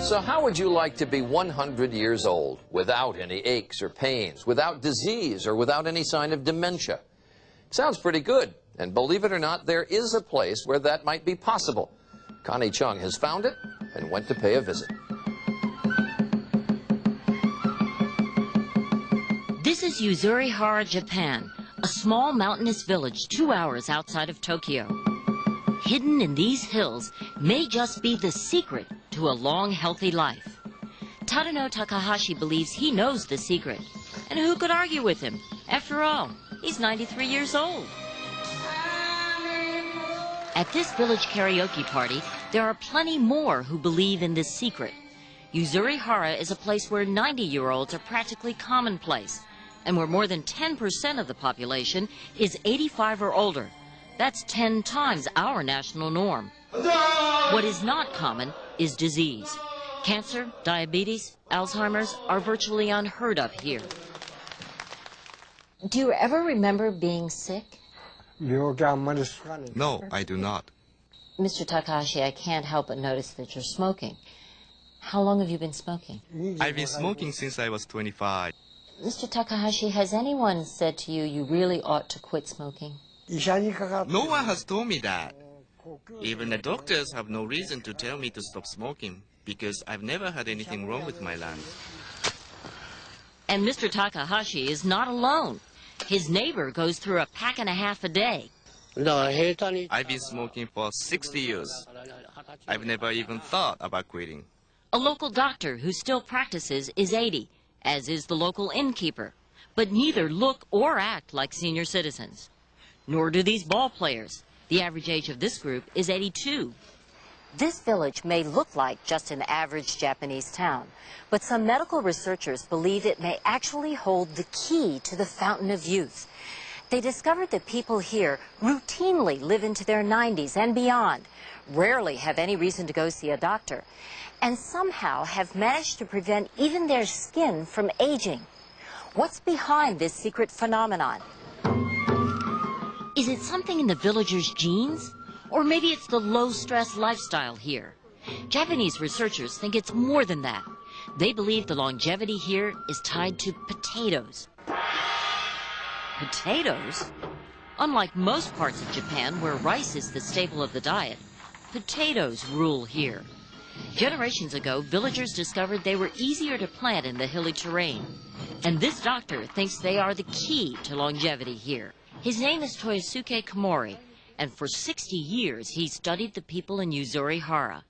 So how would you like to be 100 years old without any aches or pains, without disease, or without any sign of dementia? Sounds pretty good, and believe it or not, there is a place where that might be possible. Connie Chung has found it and went to pay a visit. This is Yuzurihara, Japan, a small mountainous village 2 hours outside of Tokyo. Hidden in these hills may just be the secret to a long, healthy life. Tadano Takahashi believes he knows the secret. And who could argue with him? After all, he's 93 years old. At this village karaoke party, there are plenty more who believe in this secret. Yuzurihara is a place where 90-year-olds are practically commonplace, and where more than 10% of the population is 85 or older. That's 10 times our national norm. What is not common is disease. Cancer, diabetes, Alzheimer's are virtually unheard of here. Do you ever remember being sick? No, I do not. Mr. Takahashi, I can't help but notice that you're smoking. How long have you been smoking? I've been smoking since I was 25. Mr. Takahashi, has anyone said to you you really ought to quit smoking? No one has told me that. Even the doctors have no reason to tell me to stop smoking, because I've never had anything wrong with my lungs. And Mr. Takahashi is not alone. His neighbor goes through a pack and a half a day. I've been smoking for 60 years. I've never even thought about quitting. A local doctor who still practices is 80, as is the local innkeeper. But neither look or act like senior citizens. Nor do these ball players. The average age of this group is 82. This village may look like just an average Japanese town, but some medical researchers believe it may actually hold the key to the fountain of youth. They discovered that people here routinely live into their 90s and beyond, rarely have any reason to go see a doctor, and somehow have managed to prevent even their skin from aging. What's behind this secret phenomenon? Is it something in the villagers' genes? Or maybe it's the low-stress lifestyle here. Japanese researchers think it's more than that. They believe the longevity here is tied to potatoes. Potatoes? Unlike most parts of Japan, where rice is the staple of the diet, potatoes rule here. Generations ago, villagers discovered they were easier to plant in the hilly terrain. And this doctor thinks they are the key to longevity here. His name is Toyosuke Komori, and for 60 years he studied the people in Yuzurihara.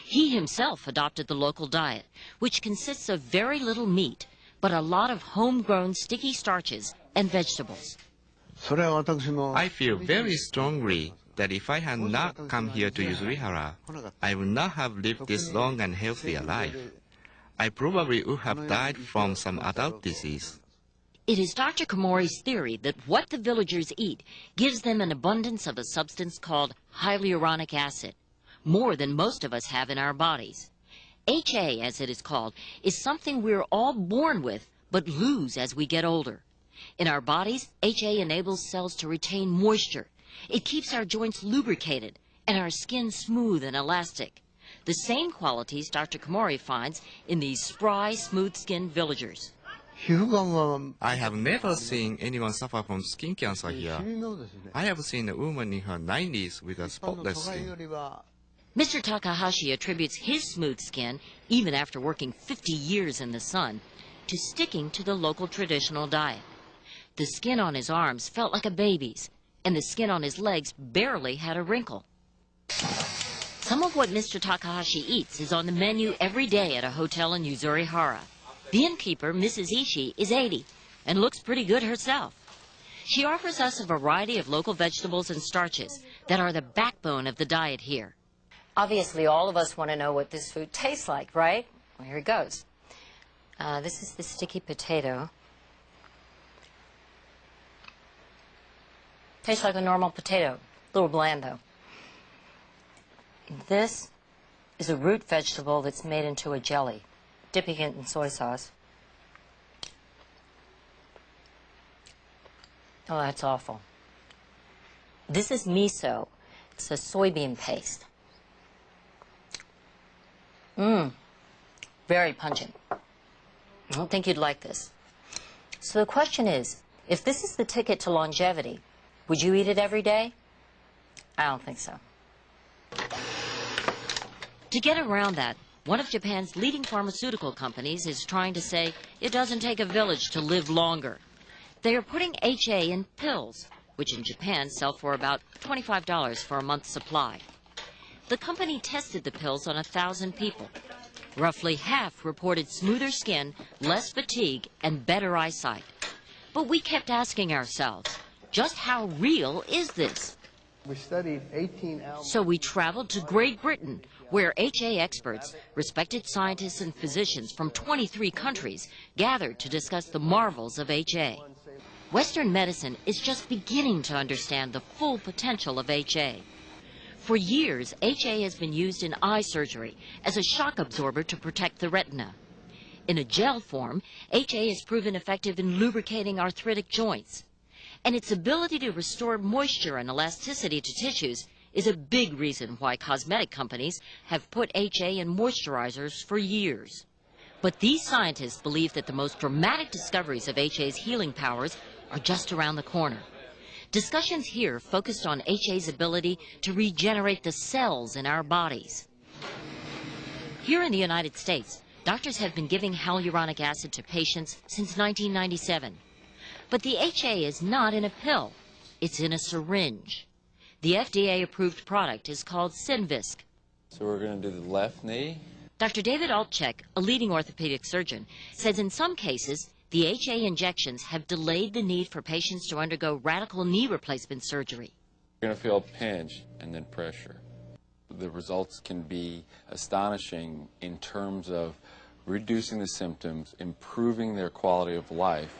He himself adopted the local diet, which consists of very little meat, but a lot of homegrown sticky starches and vegetables. I feel very strongly that if I had not come here to Yuzurihara, I would not have lived this long and healthy a life. I probably would have died from some adult disease. It is Dr. Komori's theory that what the villagers eat gives them an abundance of a substance called hyaluronic acid, more than most of us have in our bodies. HA, as it is called, is something we're all born with but lose as we get older. In our bodies, HA enables cells to retain moisture. It keeps our joints lubricated and our skin smooth and elastic. The same qualities Dr. Komori finds in these spry, smooth-skinned villagers. I have never seen anyone suffer from skin cancer here. I have seen a woman in her 90s with a spotless skin. Mr. Takahashi attributes his smooth skin, even after working 50 years in the sun, to sticking to the local traditional diet. The skin on his arms felt like a baby's, and the skin on his legs barely had a wrinkle. Some of what Mr. Takahashi eats is on the menu every day at a hotel in Yuzurihara. The innkeeper, Mrs. Ishii, is 80 and looks pretty good herself. She offers us a variety of local vegetables and starches that are the backbone of the diet here. Obviously, all of us want to know what this food tastes like, right? Well, here it goes. This is the sticky potato. Tastes like a normal potato, a little bland though. This is a root vegetable that's made into a jelly, dipping it in soy sauce. Oh, that's awful. This is miso. It's a soybean paste. very pungent. I don't think you'd like this. So the question is, if this is the ticket to longevity, would you eat it every day? I don't think so. To get around that, one of Japan's leading pharmaceutical companies is trying to say it doesn't take a village to live longer. They are putting HA in pills, which in Japan sell for about $25 for a month's supply. The company tested the pills on 1,000 people. Roughly half reported smoother skin, less fatigue, and better eyesight. But we kept asking ourselves, just how real is this? We studied 18 hours. So we traveled to Great Britain, where HA experts, respected scientists and physicians from 23 countries, gathered to discuss the marvels of HA. Western medicine is just beginning to understand the full potential of HA. For years, HA has been used in eye surgery as a shock absorber to protect the retina. In a gel form, HA has proven effective in lubricating arthritic joints. And its ability to restore moisture and elasticity to tissues is a big reason why cosmetic companies have put HA in moisturizers for years. But these scientists believe that the most dramatic discoveries of HA's healing powers are just around the corner. Discussions here focused on HA's ability to regenerate the cells in our bodies. Here in the United States, doctors have been giving hyaluronic acid to patients since 1997. But the HA is not in a pill. It's in a syringe. The FDA-approved product is called Synvisc. So we're going to do the left knee. Dr. David Altchek, a leading orthopedic surgeon, says in some cases, the HA injections have delayed the need for patients to undergo radical knee replacement surgery. You're going to feel a pinch and then pressure. The results can be astonishing in terms of reducing the symptoms, improving their quality of life,